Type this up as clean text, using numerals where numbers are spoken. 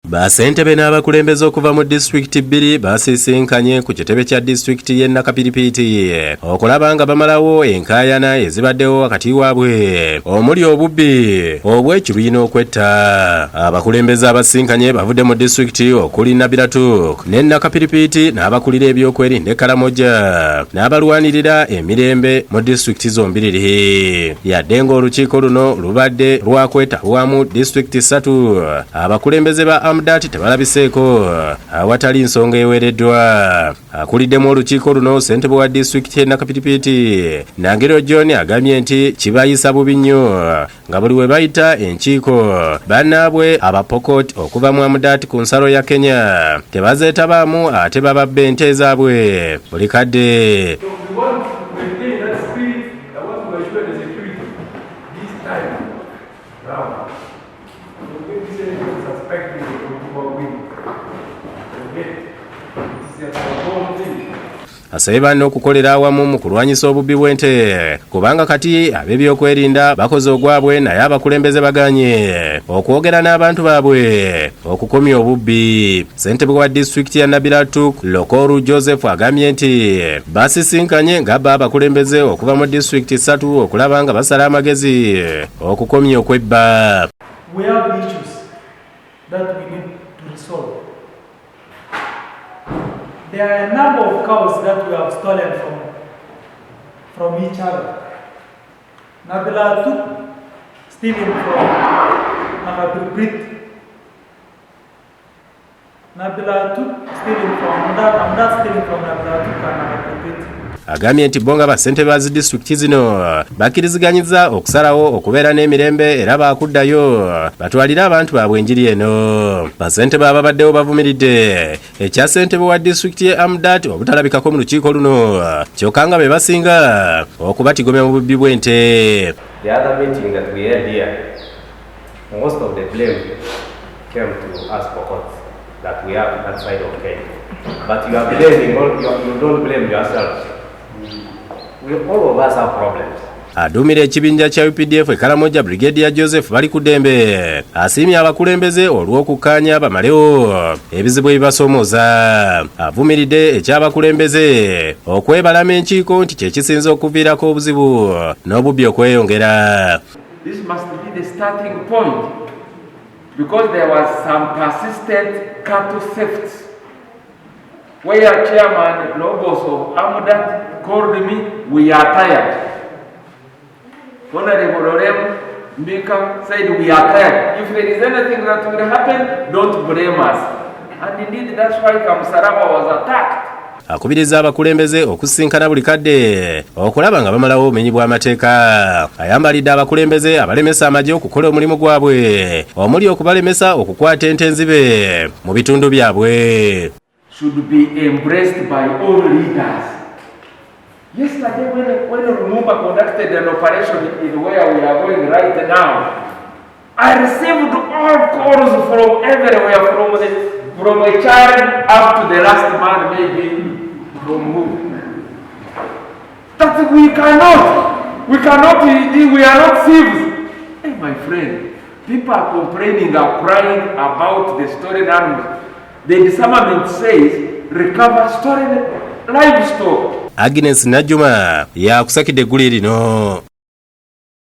Basentebe n'abakulembeze okuva mu disitulikiti bbiri basisinkanye ku kitebe kya disitulikiti y'e Nakapiripiti okulaba nga bamalawo enkaayana ezibaddewo wakati waabwe omuli obubbi obw'ekiruyi n'okwetta. Abakulembeze abasinkanye bavudde mu disitulikiti okuli Nabiratuk ne Nakapiripiti n'abakulira ebyokwerinda e Karamoja n'abalwanirira emirembe mu disitulikiti zombiriri. Yadde ng'olukiiko luno lubadde lwakwetaalwamu disitulikiti 3 abakulembeze ba Amdati tebalabiseeko awatali nsonga eweereddwa. Akuliddemu olukiiko luno ssentebe wa disitulikiti y'e Nakapiripiti Nangero John agambye nti kibayisa bubi nnyo nga buli we bayita enkiiko bannaabwe Abapokot okuva mu Amdati ku nsalo ya Kenya tebazeetabaamu ate bababba ente zaabwe buli kadde. Asabye banne okukolera awamu mu kulwanyisa obubbi bw'ente kubanga kati ab'ebyokwerinda bakoze ogwabwe naye abakulembeze baganye okwogera n'abantu baabwe okukomya obubbi. Ssentebe wa disitulikiti ya Nabiratuk Lokoru Joseph agambye nti basisinkanye ng'abba abakulembeze okuva mu disitulikiti 3 okulaba nga basala amagezi okukomya okwebba. We have issues that we need to resolve. There are a number of cows that we have stolen from each other. Nabiratuk stealing from Nakapiripiti. Nabiratuk stealing from Amdati stealing from Nabiratuk and Nakapiripiti. Agambye nti bo nga bassentebe ba disitulikiti zino bakkiriziganyizza okusalawo okubeera n'emirembe era baakuddayo batwalire abantu baabwe enjiri eno. Bassentebe ababaddewo bavumiridde ekya ssentebe wa disitulikiti y'e Amdati obutalabikako mu lukiiko luno kyokka nga be basinga okubatigomya mu bubbi bw'ente. The other meeting that we had here, most of the blame came to us Pokot that we have that side of Kenya. But you are blaming, you don't blame yourselves. All of us have problems. Aduumira ekibinja kya UPDF e Karamoja Brigadier Joseph bali ku ddembe asiimye abakulembeze olw'okukkaanya bamalewo ebizibu ebibasoomooza. Avumiridde eky'abakulembeze okwebalama enkiiko nti kye kisinza okuviirako obuzibu n'obubbi okweyongera. This must be the starting point because there was some persistent cattle thefts where Chairman Logos of Amdati called me, we are tired. Honorable Lorem Mbika said, we are tired. If there is anything that will happen, don't blame us. And indeed, that's why Kamsaraba was attacked. Akubiriza abakulembeze okusisinkana buli kadde okulaba nga bamalawo obumenyi bw'amateeka. Ayambalidde abakulembeze abalemesa amagye okukola omulimu gwabwe omuli okubalemesa okukwata ente enzibe mu bitundu byabwe. Should be embraced by all leaders. Yesterday when Lumumba conducted an operation in where we are going right now, I received all calls from everywhere, from a child up to the last man, maybe from who. That we are not thieves. Hey, my friend, people are complaining, are crying about the stolen animals. The disarmament says recover stolen livestock. Agnes Najuma yakusakidde eggulu lino.